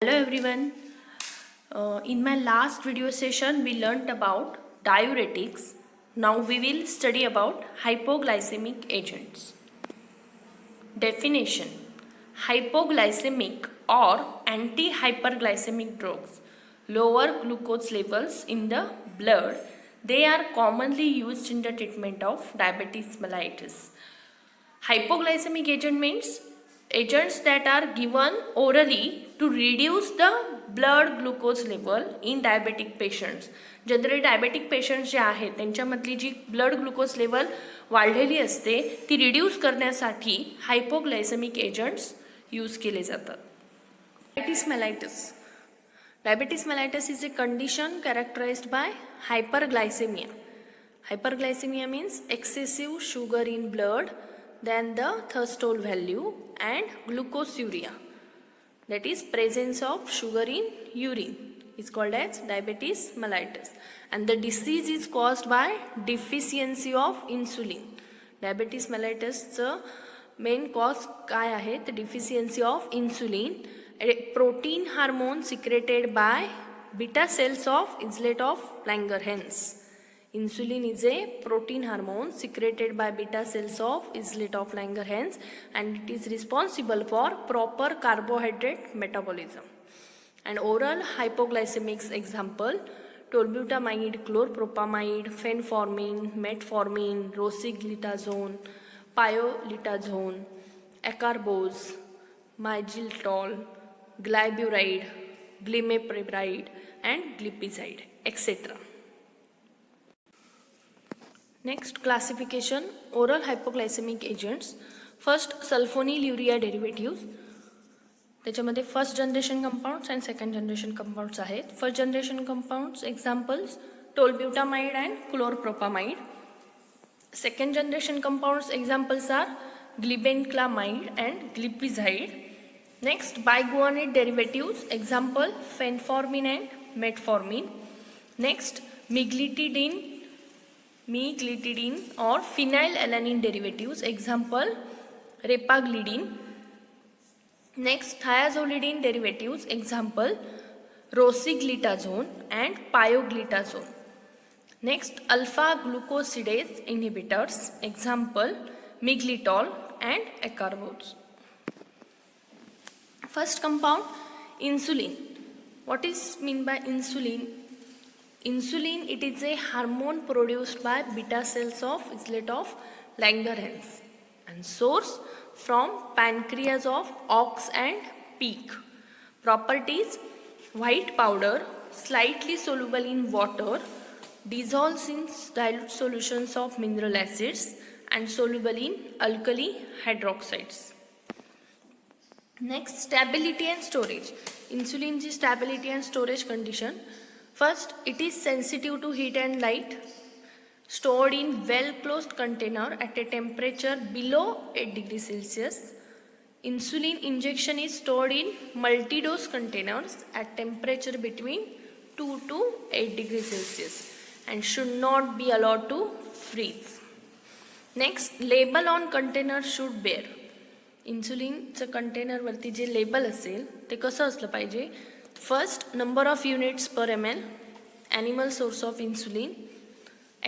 Hello everyone. In my last video session we learnt about diuretics. Now we will study about hypoglycemic agents. Definition: hypoglycemic or anti-hyperglycemic drugs lower glucose levels in the blood. They are commonly used in the treatment of diabetes mellitus. Hypoglycemic agent means agents that are given orally to reduce the blood glucose level in diabetic patients. Generally diabetic patients जे आहेत त्यांच्यामधली जी blood glucose level वाढलेली असते ती reduce करण्यासाठी हायपोग्लायसेमिक agents use केले जातात. Diabetes mellitus is a condition characterized by hyperglycemia. Hyperglycemia means excessive sugar in blood than the threshold value and glucosuria, that is presence of sugar in urine, is called as diabetes mellitus, and the disease is caused by deficiency of insulin. Diabetes mellitus main cause काय आहे तर deficiency of insulin, a protein hormone secreted by beta cells of islet of Langerhans. Insulin is a protein hormone secreted by beta cells of islet of Langerhans, and it is responsible for proper carbohydrate metabolism. And oral hypoglycemics example: tolbutamide, chlorpropamide, fenformin, metformin, rosiglitazone, pioglitazone, acarbose, mygiltol, glyburide, glimepiride, and glipizide, etc. Next classification: oral hypoglycemic agents. First, sulfonylurea derivatives. त्याच्यामध्ये first generation compounds and second generation compounds आहेत. First generation compounds examples tolbutamide and chlorpropamide. Second generation compounds examples are glibenclamide and glipizide. Next, biguanide derivatives example phenformin and metformin. Next, meglitidine or phenylalanine derivatives, example repaglidine. Next, thiazolidine derivatives, example rosiglitazone and pioglitazone. Next, alpha glucosidase inhibitors, example miglitol and acarbose. First compound, insulin. What is mean by insulin? Insulin, it is a hormone produced by beta cells of islet of Langerhans and source from pancreas of ox and pig. Properties: white powder, slightly soluble in water, dissolves in dilute solutions of mineral acids, and soluble in alkali hydroxides. Next, stability and storage. Insulin is stability and storage condition. First, it is sensitive to heat and light, stored in well-closed container at a temperature below 8 degrees Celsius. Insulin injection is stored in multi-dose containers at temperature between 2 to 8 degrees Celsius and should not be allowed to freeze. Next, label on container should bear. इन्सुलिनचं कंटेनरवरती जे label असेल ते कसं असलं पाहिजे? First, number of units per ml, animal source of insulin,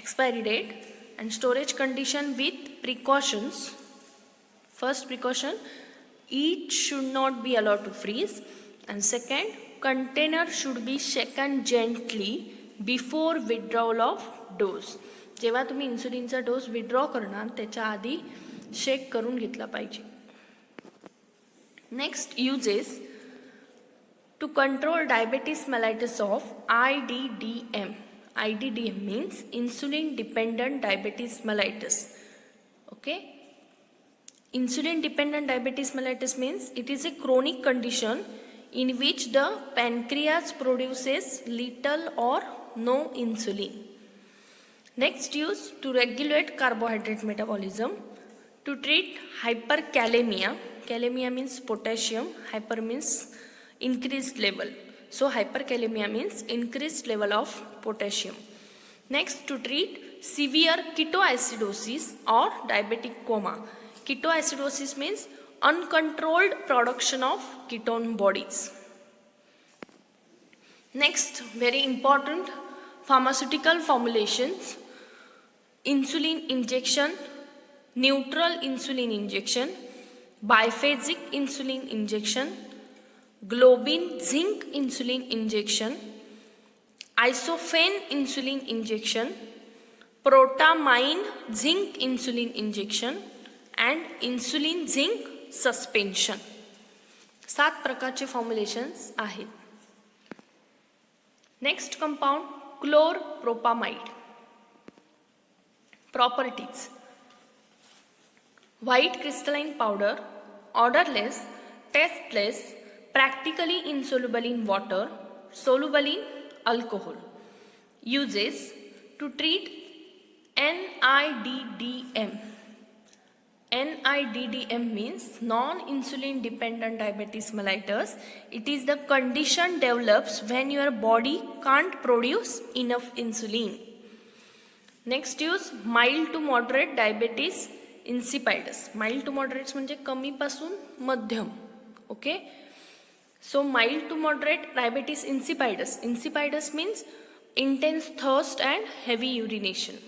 expiry date, and storage condition with precautions. First precaution: each should not be allowed to freeze, and second, container should be shaken gently before withdrawal of dose. जेव्हा तुम्ही इन्सुलिनचा डोस withdraw करणार त्याच्या आधी shake करून घेतला पाहिजे. Next, uses to control diabetes mellitus of IDDM. IDDM means insulin dependent diabetes mellitus. Okay, insulin dependent diabetes mellitus means it is a chronic condition in which the pancreas produces little or no insulin. Next, use to regulate carbohydrate metabolism, to treat hyperkalemia. Kalemia means potassium, hyper means increased level. So hyperkalemia means increased level of potassium. Next, to treat severe ketoacidosis or diabetic coma. Ketoacidosis means uncontrolled production of ketone bodies. Next, very important pharmaceutical formulations: insulin injection, neutral insulin injection, biphasic insulin injection, globin zinc insulin injection, isophane insulin injection, protamine zinc insulin injection and insulin zinc suspension. 7 प्रकारचे फॉर्म्युलेशन्स आहेत. Next compound chlorpropamide. Properties: white crystalline powder, odorless, tasteless, practically insoluble in water, soluble in alcohol. Uses: to treat NIDDM. NIDDM means non-insulin dependent diabetes mellitus. It is the condition develops when your body can't produce enough insulin. Next use mild to moderate diabetes insipidus. Mild to moderate म्हणजे कमी पासून मध्यम. Okay, so mild to moderate diabetes insipidus. Insipidus means intense thirst and heavy urination.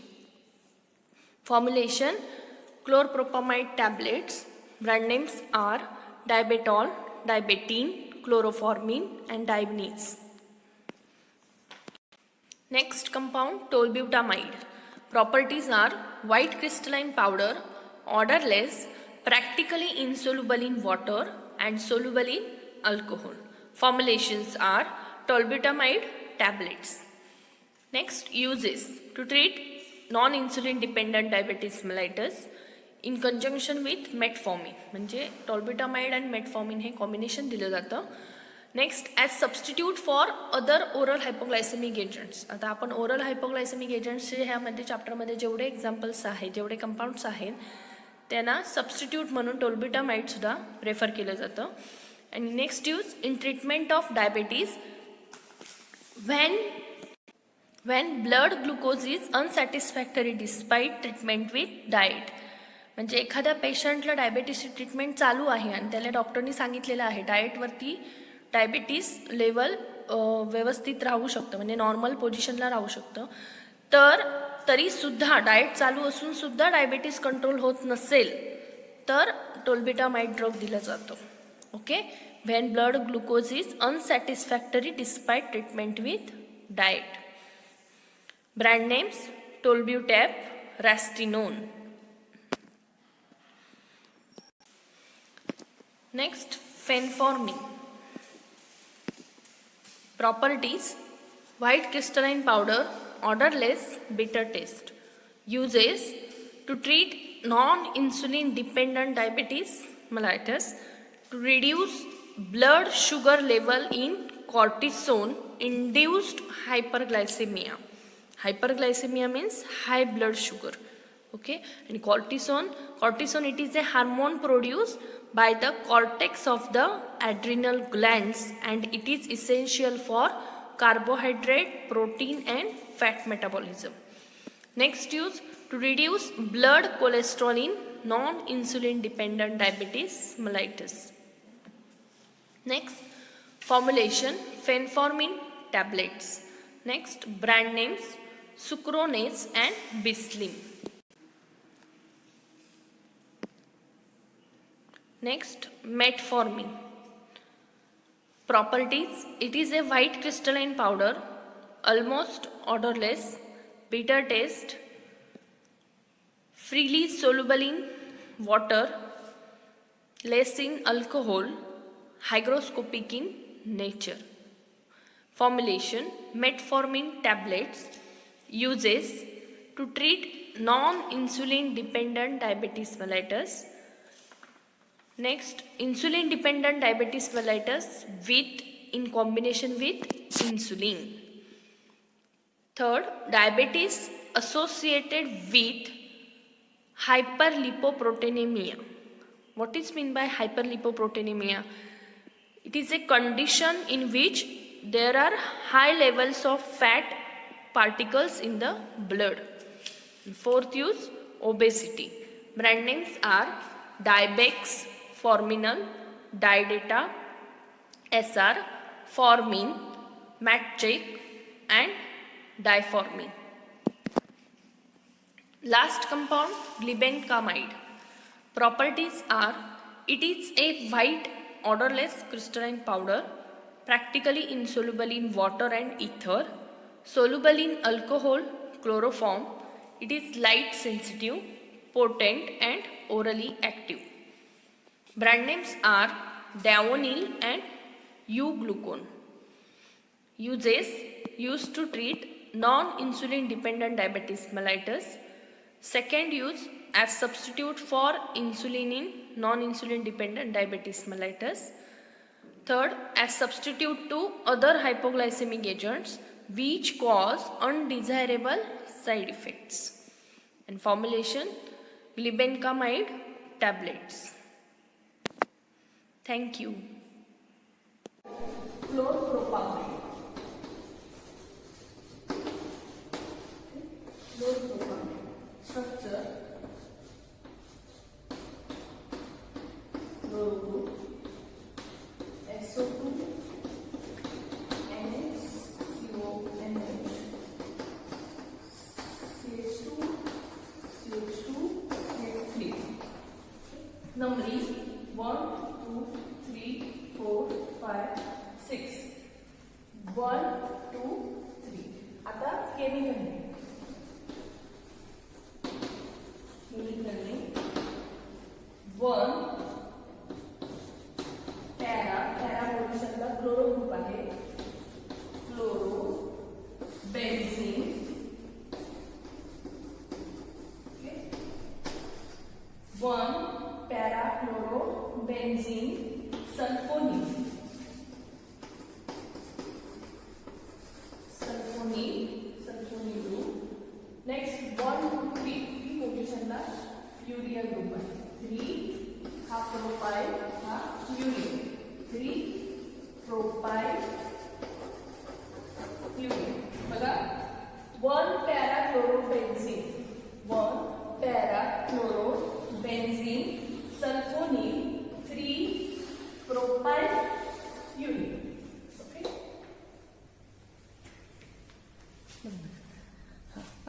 Formulation: chlorpropamide tablets. Brand names are Diabetol, Diabetene, Chloroformine and Diabetes. Next compound tolbutamide. Properties are white crystalline powder, odorless, practically insoluble in water and soluble in alcohol. Formulations are tolbutamide tablets. Next uses: to treat non-insulin dependent diabetes mellitus in conjunction with metformin. म्हणजे टॉल्बिटामाइड आणि metformin हे combination दिलं जातं. Next, as substitute for other oral हायपोग्लायसेमिक agents. आता आपण oral हायपोग्लायसेमिक एजंट्सचे ह्यामध्ये चॅप्टरमध्ये जेवढे examples आहेत, जेवढे कंपाऊंड्स आहेत, त्यांना सबस्टिट्यूट म्हणून टोल्बिटामाइडसुद्धा रेफर केलं जातं. आणि next use in treatment of diabetes when blood glucose is unsatisfactory despite treatment with diet. म्हणजे एखाद्या पेशंटला डायबिटीसची ट्रीटमेंट चालू आहे आणि त्याला डॉक्टरनी सांगितलेलं आहे डाएटवरती डायबिटीस लेवल व्यवस्थित राहू शकतं, म्हणजे नॉर्मल पोझिशनला राहू शकतं, तर तरीसुद्धा डाएट चालू असून सुद्धा डायबिटीस कंट्रोल होत नसेल तर टोल्बिटामाइड ड्रग दिलं जातं. Okay, when blood glucose is unsatisfactory despite treatment with diet. Brand names Tolbutab, Rastinone. Next, Fenformin. Properties: white crystalline powder, odorless, bitter taste. Uses: to treat non-insulin dependent diabetes mellitus, to reduce blood sugar level in cortisone induced hyperglycemia. Hyperglycemia means high blood sugar. Okay, and cortisone it is a hormone produced by the cortex of the adrenal glands and it is essential for carbohydrate, protein and fat metabolism. Next use: to reduce blood cholesterol in non-insulin dependent diabetes mellitus. Next, formulation Fenformin tablets. Next, brand names Sucronase and Bislim. Next, Metformin. Properties: it is a white crystalline powder, almost odorless, bitter taste, freely soluble in water, less in alcohol, hygroscopic in nature. Formulation Metformin tablets. Uses: to treat non-insulin dependent diabetes mellitus. Next, insulin dependent diabetes mellitus with in combination with insulin. Third, diabetes associated with hyperlipoproteinemia. What is meant by hyperlipoproteinemia? It is a condition in which there are high levels of fat particles in the blood. Fourth use, obesity. Brand names are Diabex, Forminal, Diadeta, SR, Formin, matchstick, and diformine. Last compound, glibenclamide. Properties are: it is a white odorless crystalline powder, practically insoluble in water and ether, soluble in alcohol, chloroform. It is light sensitive, potent, and orally active. Brand names are Davonil and Euglucone. Uses: used to treat non-insulin dependent diabetes mellitus. Second use, as substitute for insulin in non-insulin dependent diabetes mellitus. Third, as substitute to other hypoglycemic agents which cause undesirable side effects. And formulation, glibenclamide tablets. Thank you. Chlorpropamide. Chlorpropamide. Structure: chloro group, SO2, NH, CH2, CH3. Numbering 1, 2, 3, 4, 5, 6. 1, 2, 3. आता chemical name. One para मोल्युशनला chloro group आहे. Chloro benzene, one para chloro benzene sulphonyl. Group. Next 1, 2, 3 पोझिशनला urea group आहे. 3 हा propyl, हा urea. 3 propyl urea. बघा 1 para chlorobenzene, 1 para chlorobenzene sulphonyl, 3 propyl urea. Okay.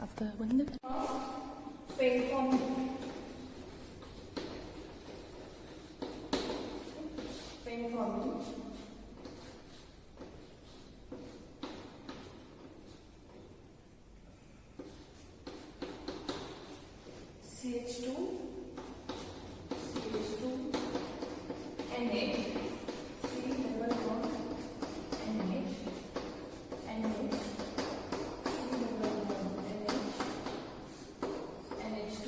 आता बंद फेनफॉर्मिल. CH2, NH, C double bond NH, NH, C double bond NH, NH2.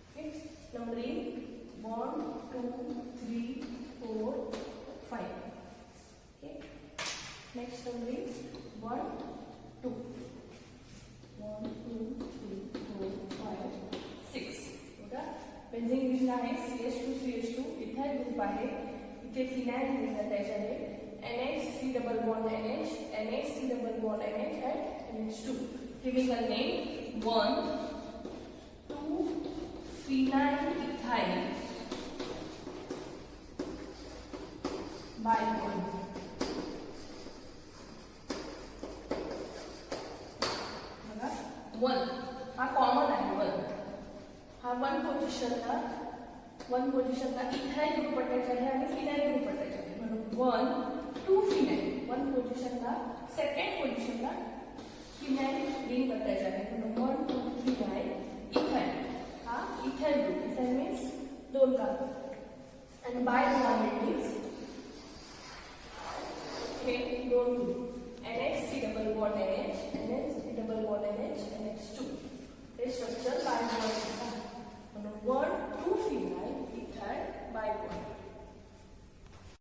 Okay, numbering 1, 2, 3, 4, 5. Okay, next numbering 1, 2. 1, 2, 3, 4, 5, 6. बघा benzene group आहे. CH2 ethyl group आहे. इथे phenyl group आहे. त्याच्याने NH, C double bond NH, NH, C double bond NH and NH2. Chemical name 1, 2 phenyl ethyl by 1. One हा common आहे. हा one पोझिशनला इथाइल ग्रुप अटॅच आहे आणि फिनाइल ग्रुप अटॅच आहे. म्हणून 1, 2 फिनाइल. वन पोझिशनला सेकंड पोझिशनला फिनाइल रिंग अटॅच आहे. म्हणून 1, 2 फिनाइल इथाइल. हा ethyl group. Ethyl means 2 carbon आणि बाय 1 मीन्स हे 2 ग्रुप.